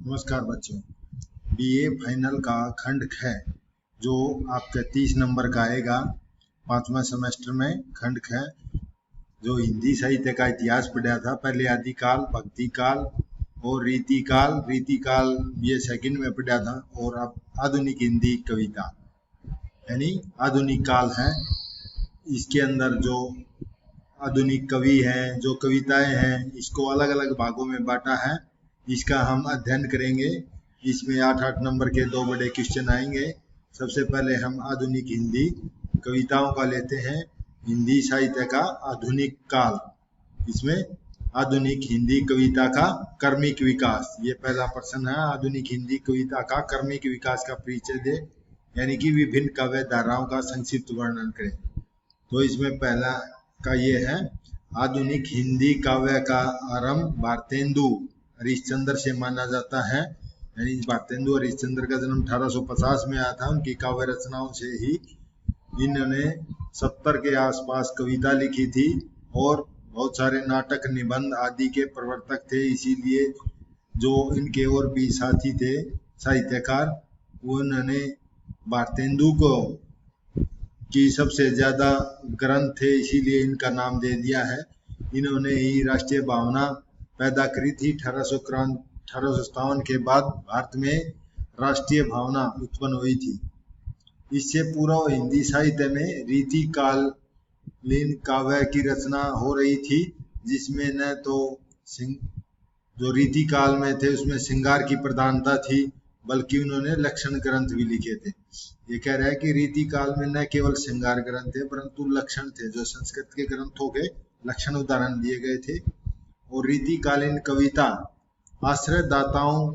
नमस्कार बच्चों। BA final का खंड ख जो आपका 30 नंबर का आएगा 5वां सेमेस्टर में। खंड ख जो हिंदी साहित्य का इतिहास पढ़ा था, पहले आदिकाल, भक्ति काल और रीति काल ये सेकंड में पढ़ा था। और अब आधुनिक हिंदी कविता यानी आधुनिक काल है। इसके अंदर जो आधुनिक कवि हैं, जो कविताएं हैं, इसको अलग अलग भागों में बांटा है। इसका हम अध्ययन करेंगे। इसमें 8-8 नंबर के 2 बड़े क्वेश्चन आएंगे। सबसे पहले हम आधुनिक हिंदी कविताओं का लेते हैं। हिंदी साहित्य का आधुनिक काल, इसमें आधुनिक हिंदी कविता का क्रमिक विकास, ये पहला प्रश्न है। आधुनिक हिंदी कविता का क्रमिक विकास का परिचय दे, यानी कि विभिन्न काव्य धाराओं का संक्षिप्त वर्णन करें। तो इसमें पहला का ये है, आधुनिक हिंदी काव्य का आरंभ भारतेंदु हरिश्चंद्र से माना जाता है। यानी भारतेंदु हरिश्चंद्र का जन्म 1850 में आया था। उनकी काव्य रचनाओं से ही इन्होंने 70 के आसपास कविता लिखी थी और बहुत सारे नाटक, निबंध आदि के प्रवर्तक थे। इसीलिए जो इनके और भी साथी थे साहित्यकार, उन्होंने भारतेंदु को की सबसे ज्यादा ग्रंथ थे, इसीलिए इनका नाम दे दिया है। इन्होंने ही राष्ट्रीय भावना पैदा करी थी। 1857 के बाद भारत में राष्ट्रीय भावना उत्पन्न हुई थी। इससे पूर्व हिंदी साहित्य में रीति कालीन काव्य की रचना हो रही थी, जिसमें न तो जो रीति काल में थे उसमें श्रृंगार की प्रधानता थी, बल्कि उन्होंने लक्षण ग्रंथ भी लिखे थे। ये कह रहा है कि रीति काल में न केवल श्रृंगार ग्रंथ थे, परंतु लक्षण थे, जो संस्कृत के ग्रंथों के लक्षण उदाहरण दिए गए थे। और रीतिकालीन कविता आश्रयदाताओं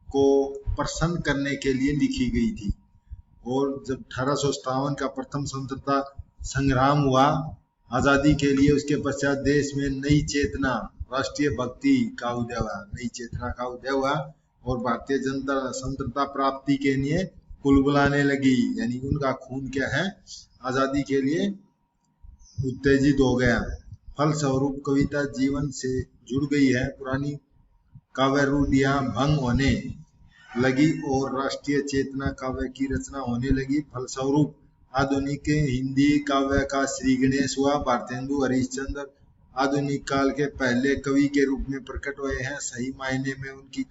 को प्रसन्न करने के लिए लिखी गई थी। और जब 1857 का प्रथम स्वतंत्रता संग्राम हुआ आजादी के लिए, उसके पश्चात देश में नई चेतना, राष्ट्रीय भक्ति का उदय हुआ, नई चेतना का उदय हुआ और भारतीय जनता स्वतंत्रता प्राप्ति के लिए कुलबुलाने लगी। यानी उनका खून क्या है, आजादी के लिए उत्तेजित हो गया। फलस्वरूप कविता जीवन से जुड़ गई है, पुरानी काव्य रूढ़ियां भंग होने लगी और राष्ट्रीय चेतना काव्य की रचना होने लगी। फलस्वरूप आधुनिक हिंदी काव्य का श्री गणेश हुआ। भारतेंदु हरिश्चंद्र आधुनिक काल के पहले कवि के रूप में प्रकट हुए हैं। सही मायने में उनकी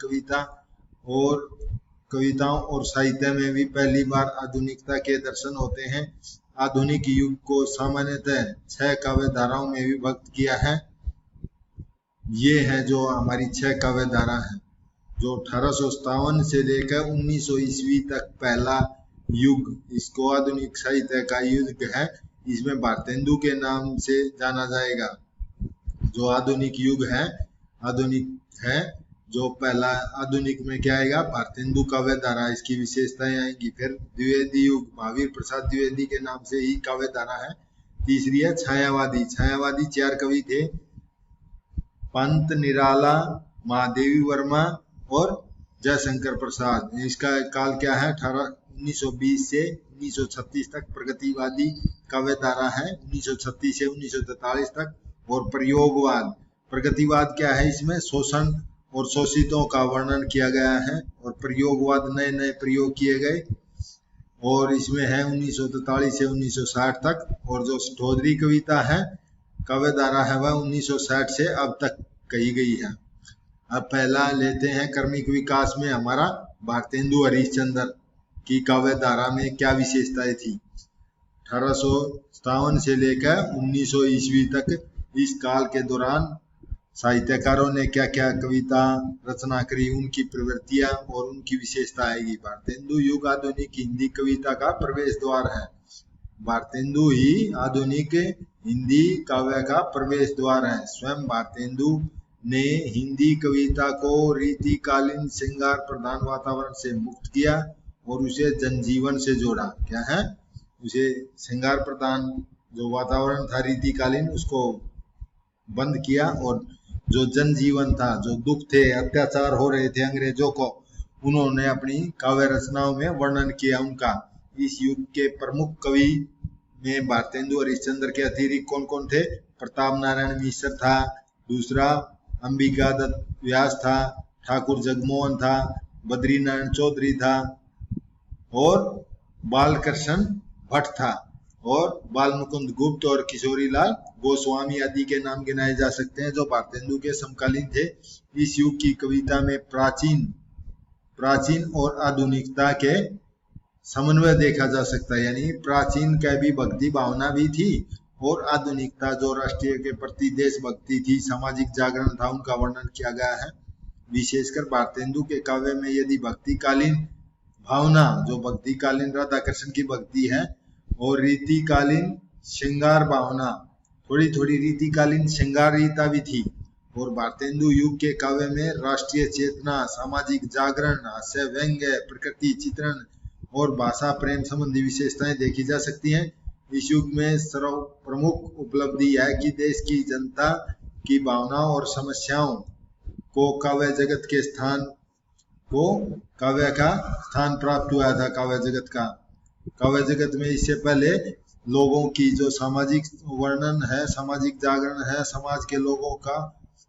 कविताओं और साहित्य में भी पहली बार आधुनिकता के दर्शन होते हैं। आधुनिक युग को सामान्यतः 6 काव्य धाराओं में विभक्त किया है। ये है जो हमारी 6 काव्य धारा है, जो 1857 से लेकर 1900 ईस्वी तक पहला युग, इसको आधुनिक साहित्य का युग है। इसमें भारतेंदु के नाम से जाना जाएगा। जो आधुनिक युग है, आधुनिक है जो पहला, आधुनिक में क्या आएगा, भारतेंदु काव्य धारा, इसकी विशेषताएं आएंगी। फिर द्विवेदी युग, महावीर प्रसाद द्विवेदी के नाम से ही काव्य धारा है। तीसरी है छायावादी। छायावादी 4 कवि थे, पंत, निराला, महादेवी वर्मा और जयशंकर प्रसाद। इसका काल क्या है, 1920 से 1936 तक प्रगतिवादी काव्य धारा है, 1936 से 1943 तक। और प्रयोगवाद, प्रगतिवाद क्या है, इसमें शोषण और शोषितों का वर्णन किया गया है और प्रयोगवाद नए नए प्रयोग किए गए। और इसमें है 1943 से 1960 तक। और जो स्टोदरी कविता है, काव्य धारा है, वह 1960 से अब तक कही गई है। अब पहला लेते हैं क्रमिक विकास में हमारा भारतेंदु हरिश्चंद्र की काव्य धारा में क्या विशेषताएं थी। 1857 से लेकर 1900 ईस्वी तक, इस काल के दौरान साहित्यकारों ने क्या क्या कविता रचना करी, उनकी प्रवृत्तियां और उनकी विशेषता आएगी। भारतेंदु युग आधुनिक हिंदी कविता का प्रवेश द्वार है। भारतेंदु ही आधुनिक हिंदी काव्य का प्रवेश द्वार है। स्वयं भारतेंदु ने हिंदी कविता को रीतिकालीन श्रृंगार प्रधान वातावरण से मुक्त किया और उसे जनजीवन से जोड़ा। क्या है, उसे श्रृंगार प्रधान जो वातावरण था रीतिकालीन, उसको बंद किया और जो जनजीवन था, जो दुख थे, अत्याचार हो रहे थे अंग्रेजों को, उन्होंने अपनी काव्य रचनाओं में वर्णन किया उनका। इस युग के प्रमुख कवि में भारतेंदु हरिश्चंद्र के अतिरिक्त कौन कौन थे, प्रताप नारायण मिश्र था, दूसरा अंबिका दत्त व्यास था, ठाकुर जगमोहन था, बद्रीनारायण चौधरी था और बालकृष्ण भट्ट था और बालमुकुंद गुप्त और किशोरीलाल गोस्वामी आदि के नाम गिनाए जा सकते हैं जो भारतेंदु के समकालीन थे। इस युग की कविता में प्राचीन और आधुनिकता के समन्वय देखा जा सकता है, यानी प्राचीन का भी भक्ति भावना भी थी और आधुनिकता जो राष्ट्रीय के प्रति देशभक्ति थी, सामाजिक जागरण था, उनका वर्णन किया गया है। विशेषकर भारतेंदु के काव्य में यदि भक्तिकालीन भावना, जो भक्तिकालीन राधा कृष्ण की भक्ति है, और रीतिकालीन श्रृंगार भावना, थोड़ी थोड़ी रीतिकालीन श्रृंगारिता भी थी। और भारतेंदु युग के काव्य में राष्ट्रीय चेतना, सामाजिक जागरण, हास्य व्यंग्य, प्रकृति चित्रण और भाषा प्रेम संबंधी विशेषताएं देखी जा सकती हैं। इस युग में सर्व प्रमुख उपलब्धि है कि देश की जनता की भावना और समस्याओं को काव्य का स्थान प्राप्त हुआ था। काव्य जगत में इससे पहले लोगों की जो सामाजिक वर्णन है, सामाजिक जागरण है, समाज के लोगों का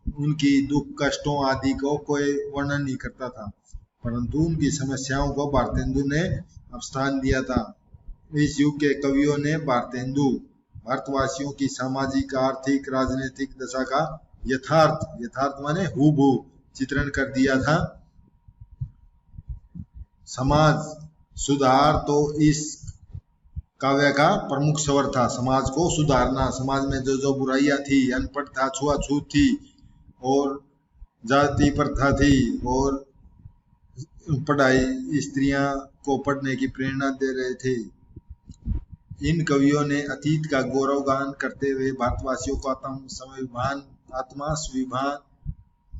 उनकी दुख कष्टों आदि को कोई वर्णन नहीं करता था, परंतु उनकी समस्याओं को भारतेंदु ने अब स्थान दिया था। इस युग के कवियों ने भारतवासियों की सामाजिक, आर्थिक, राजनीतिक दशा का यथार्थ माने हूबहू चित्रण कर दिया था। समाज सुधार तो इस काव्य का प्रमुख स्वर था। समाज को सुधारना, समाज में जो बुराइयां थी, अनपढ़ता, छुआछूत थी और जाति प्रथा थी और पढ़ाई, स्त्रियां को पढ़ने की प्रेरणा दे रहे थे। इन कवियों ने अतीत का गौरवगान करते हुए भारतवासियों को आत्मा स्वाभिमान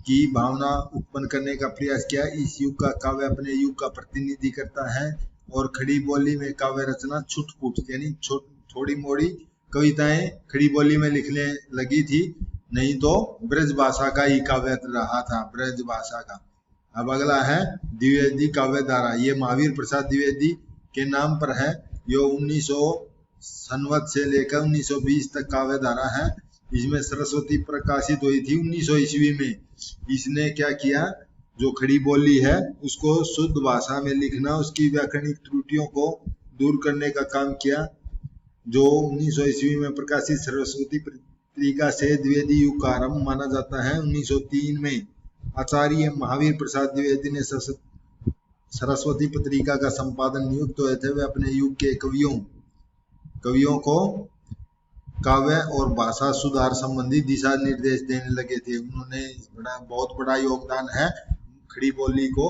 की भावना उत्पन्न करने का प्रयास किया। इस युग का काव्य अपने युग का प्रतिनिधि करता है और खड़ी बोली में काव्य रचना छुटपुट यानी थोड़ी मोड़ी कविताएं खड़ी बोली में लिखने लगी थी, नहीं तो ब्रज भाषा का ही काव्य रहा था, ब्रज भाषा का। अब अगला है द्विवेदी काव्य धारा। ये महावीर प्रसाद द्विवेदी के नाम पर है। यो 1900 संवत से लेकर 1920 तक काव्य धारा है। इसमें सरस्वती प्रकाशित हुई थी 1900 ईस्वी में। इसने क्या किया, जो खड़ी बोली है उसको शुद्ध भाषा में लिखना, उसकी व्याकरणिक त्रुटियों को दूर करने का काम किया। जो 1900 ईस्वी में प्रकाशित सरस्वती पत्रिका से द्विवेदी युग का आरंभ माना जाता है। 1903 में आचार्य महावीर प्रसाद द्विवेदी ने सरस्वती पत्रिका का संपादन नियुक्त हुए थे। वे अपने युग के कवियों को काव्य और भाषा सुधार संबंधी दिशा निर्देश देने लगे थे। उन्होंने बहुत बड़ा योगदान है खड़ी बोली को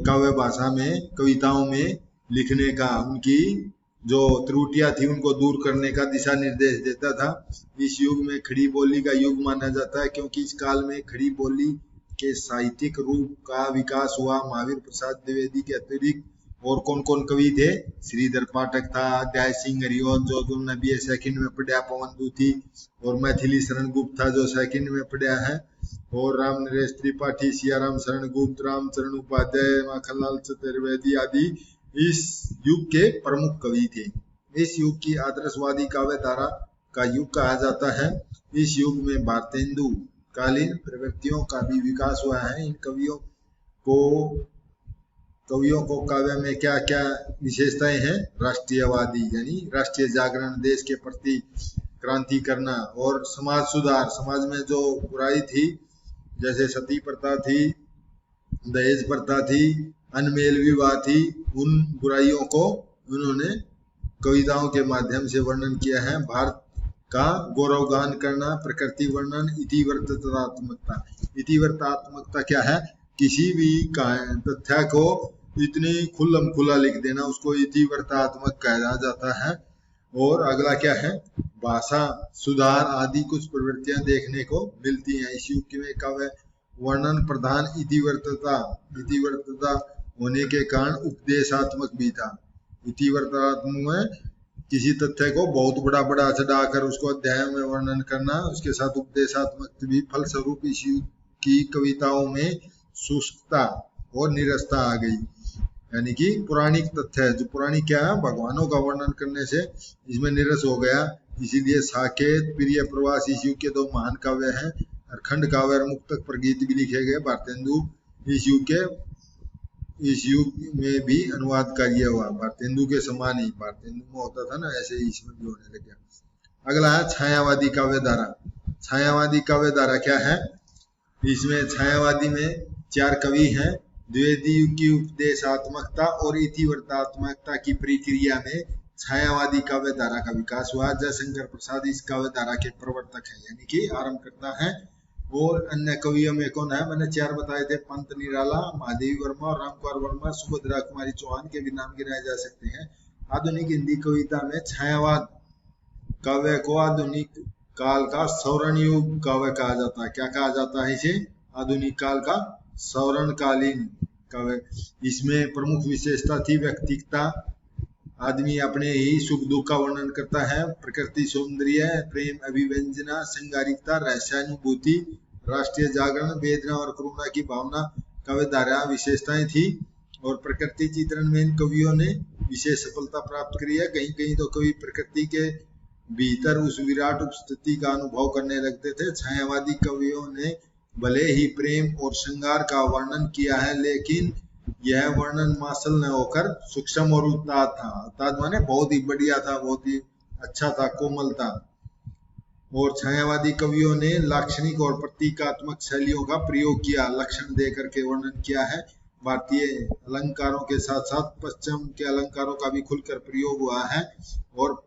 काव्य भाषा में, कविताओं में लिखने का। उनकी जो त्रुटियां थी उनको दूर करने का दिशा निर्देश देता था। इस युग में खड़ी बोली का युग माना जाता है, क्योंकि इस काल में खड़ी बोली के साहित्यिक रूप का विकास हुआ। महावीर प्रसाद द्विवेदी के अतिरिक्त और कौन कौन कवि थे? श्रीधर पाठक था, अध्याय सिंह हरिओं जो तुमने BA सेकंड में पढ़ा, पवन दूती, और मैथिली शरण गुप्त था जो सेकंड में पढ़ा है, और राम नरेश त्रिपाठी, सियाराम शरण गुप्त, रामचरण उपाध्याय, माखनलाल चतुर्वेदी आदि इस युग के प्रमुख कवि थे। इस युग की आदर्शवादी काव्य धारा का युग कहा जाता है। इस युग में भारतेंदु कालीन प्रवृत्तियों का भी विकास हुआ है। इन कवियों को काव्य में क्या क्या विशेषताएं हैं? राष्ट्रीयवादी यानी राष्ट्रीय जागरण, देश के प्रति क्रांति करना, और समाज सुधार, समाज में जो बुराई थी जैसे सती प्रथा थी, दहेज प्रथा थी, अनमेल विवाह थी, उन बुराइयों को उन्होंने कविताओं के माध्यम से वर्णन किया है। भारत का गौरवगान करना, प्रकृति वर्णन, इतिवृत्तात्मकता क्या है? किसी भी तथ्य को इतनी खुल्लम खुला लिख देना, उसको इतिवृत्तात्मक कहा जाता है। और अगला क्या है? भाषा सुधार आदि कुछ प्रवृत्तियां देखने को मिलती हैं। इस युग में काव्य वर्णन प्रधान इतिवृत्तता होने के कारण उपदेशात्मक भी था। इतिवृत्तात्मक में किसी तथ्य को बहुत बड़ा चढ़ाकर उसको अध्याय में वर्णन करना, उसके साथ उपदेशात्मक भी। फलस्वरूप इस युग की कविताओं में शुष्कता और निरसता आ गई, यानी कि पौराणिक तथ्य, जो पौराणिक क्या है, भगवानों का वर्णन करने से इसमें निरस हो गया। इसीलिए साकेत, प्रिय प्रवास इस युग के दो महान काव्य हैं। और खंड काव्य और मुक्तक पर गीत भी लिखे गए। भारतेंदु इस युग में भी अनुवाद कार्य हुआ। भारतेंदु के समान ही, भारतेंदु में होता था ना, ऐसे ही इसमें भी होने लग गया। अगला है छायावादी काव्य धारा। छायावादी काव्य धारा क्या है? इसमें छायावादी में 4 कवि हैं। द्विवेदी युग की उपदेशात्मकता और इतिवृत्तात्मकता की प्रक्रिया में छायावादी काव्य धारा का विकास हुआ। जयशंकर प्रसाद इस काव्य धारा के प्रवर्तक हैं, यानी कि आरंभ करता है। और अन्य कवियों में कौन है? मैंने 4 बताए थे, पंत निराला, महादेवी वर्मा और रामकुमार वर्मा, सुभद्रा कुमारी चौहान के भी नाम गिनाए जा सकते हैं। आधुनिक हिंदी कविता में छायावाद काव्य को आधुनिक काल का सौवर्ण युग काव्य कहा जाता है। क्या कहा जाता है इसे? आधुनिक काल का सौवर्णकालीन काव्य। इसमें प्रमुख विशेषता थी व्यक्तिगता। आदमी अपने ही सुख दुख का वर्णन करता है। प्रकृति सौंदर्य, प्रेम, अभिव्यंजना, श्रृंगारिकता, रहस्यानुभूति, राष्ट्रीय जागरण, वेदना और करुणा की भावना काव्य धारा विशेषताएं थी। और प्रकृति चित्रण में इन कवियों ने विशेष सफलता प्राप्त करी है। कहीं कहीं तो कवि प्रकृति के भीतर उस विराट उपस्थिति का अनुभव करने लगते थे। छायावादी कवियों ने भले ही प्रेम और श्रृंगार का वर्णन किया है, लेकिन यह वर्णन मासल न होकर सूक्ष्म और उदात्त था। उदात्त माने बहुत ही बढ़िया था, बहुत ही अच्छा था, कोमल था। और छायावादी कवियों ने लाक्षणिक और प्रतीकात्मक शैलियों का प्रयोग किया, लक्षण दे करके वर्णन किया है। भारतीय अलंकारों के साथ साथ पश्चिम के अलंकारों का भी खुलकर प्रयोग हुआ है। और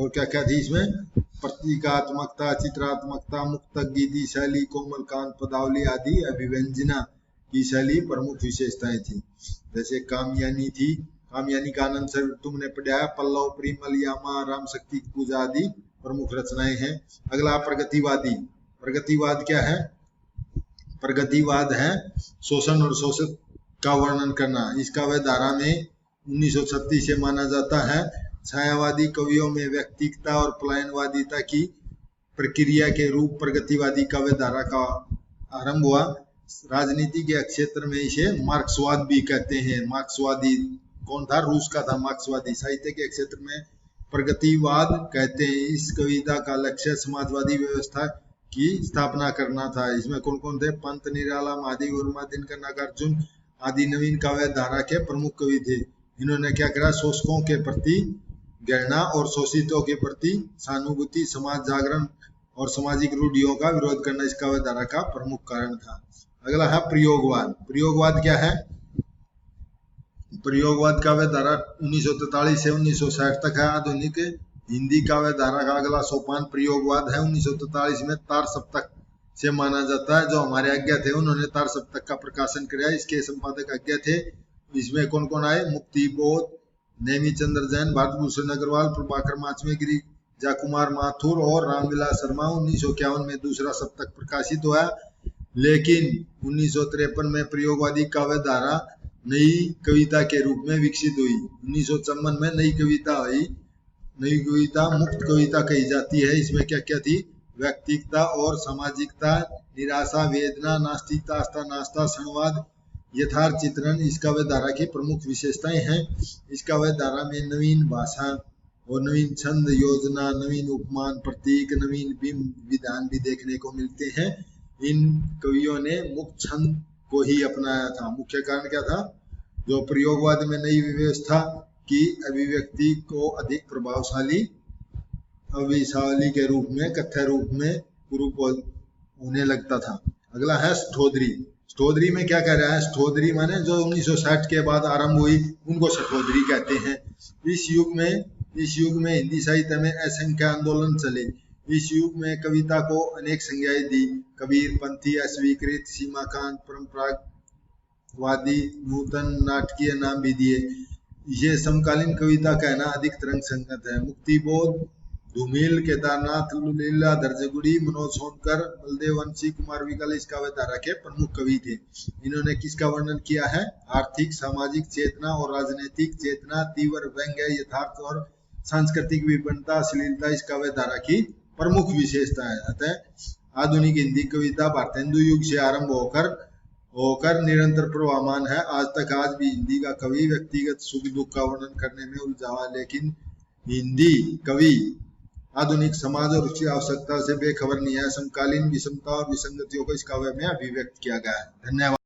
क्या क्या थी इसमें? प्रतीकात्मकता, चित्रात्मकता, मुक्त गीति शैली, कोमल कांत पदावली आदि अभिव्यंजना की शैली प्रमुख विशेषताएं थी। जैसे कामयानी थी, कामयानी का आनंद सर तुमने पढ़ा है। पल्लव, परिमल, यामा, राम शक्ति पूजा आदि प्रमुख रचनाएं हैं। अगला प्रगतिवादी। प्रगतिवाद क्या है? प्रगतिवाद है शोषण और शोषक का वर्णन करना। इस काव्य धारा में 1936 से माना जाता है। छायावादी कवियों में व्यक्तिगता और पलायनवादिता की प्रक्रिया के रूप प्रगतिवादी काव्य धारा का आरंभ हुआ। राजनीति के क्षेत्र में इसे मार्क्सवाद भी कहते हैं। मार्क्सवादी कौन था? रूस का था मार्क्सवादी। साहित्य के क्षेत्र में प्रगतिवाद कहते हैं। इस कविता का लक्ष्य समाजवादी व्यवस्था की स्थापना करना था। इसमें कौन कौन थे? पंत निराला, महादेवी वर्मा, दिनकर नागार्जुन आदि नवीन काव्य धारा के प्रमुख कवि थे। इन्होंने क्या करा? शोषकों के प्रति घृणा और शोषितों के प्रति सहानुभूति, समाज जागरण और सामाजिक रूढ़ियों का विरोध करना इस काव्य धारा का प्रमुख कारण था। अगला है प्रयोगवाद। प्रयोगवाद क्या है? प्रयोगवाद काव्य धारा 1943 से 1960 तक है। आधुनिक हिंदी काव्य धारा का अगला सोपान प्रयोगवाद है। 1943 में तार सप्तक से माना जाता है। जो हमारे आज्ञा थे उन्होंने तार सप्तक का प्रकाशन किया। इसके संपादक आज्ञा थे। इसमें कौन कौन आए? मुक्ति बोध, नेमी चंद्र जैन, भारत भूषण अग्रवाल, प्रभाकर माचमे गिरी, जाकुमार माथुर और रामविलास शर्मा। 1951 में दूसरा सप्तक प्रकाशित हुआ। लेकिन 1953 में प्रयोगवादी काव्य धारा नई कविता के रूप में विकसित हुई। 1954 में नई कविता हुई। नई कविता मुक्त कविता कही जाती है। इसमें क्या क्या थी? व्यक्तिगता और सामाजिकता, निराशा, वेदना, नास्तिकता, आस्था, नास्ता, संवाद, यथार्थ चित्रण इस काव्य धारा की प्रमुख विशेषताएं हैं। इस काव्य धारा में नवीन भाषा और नवीन छंद योजना, नवीन उपमान, प्रतीक, नवीन बिंब विधान भी देखने को मिलते हैं। इन कवियों ने मुक्त छंद को ही अपनाया था। मुख्य कारण क्या था? जो प्रयोगवाद में नई व्यवस्था की अभिव्यक्ति को अधिक प्रभावशाली अभिशाली के रूप में, कथ्य रूप में होने लगता था। अगला है स्ठोदरी। स्ठोदरी में क्या कह रहा है? स्ठोदरी माने जो 1960 के बाद आरंभ हुई उनको स्ठोदरी कहते हैं। इस युग में हिंदी साहित्य में असंख्य आंदोलन चले। इस युग में कविता को अनेक संज्ञाएं दी। कबीर पंथी, अस्वीकृत, सीमाकांत, परंपरावादी, नूतन, नाटकीय नाम भी दिए। ये समकालीन कविता कहना अधिक तरंग संगत है। मुक्तिबोध, धूमिल, केदारनाथ, लीला दर्जगुड़ी, मनोज सोनकर, बलदेव वंशी, कुमार विकल इस काव्य धारा के प्रमुख कवि थे। इन्होंने किसका वर्णन किया है? आर्थिक, सामाजिक चेतना और राजनीतिक चेतना, तीव्र व्यंग्य, यथार्थ और सांस्कृतिक विभिन्नता, अश्लीलता इस काव्य धारा की प्रमुख विशेषता है। अतः आधुनिक हिंदी कविता भारतेंदु युग से आरंभ होकर निरंतर प्रवाहमान है। आज भी हिंदी का कवि व्यक्तिगत सुख दुख का वर्णन करने में उलझा हुआ, लेकिन हिंदी कवि आधुनिक समाज और उसकी आवश्यकता से बेखबर नहीं है। समकालीन विषमता और विसंगतियों को इस काव्य में अभिव्यक्त किया गया है। धन्यवाद।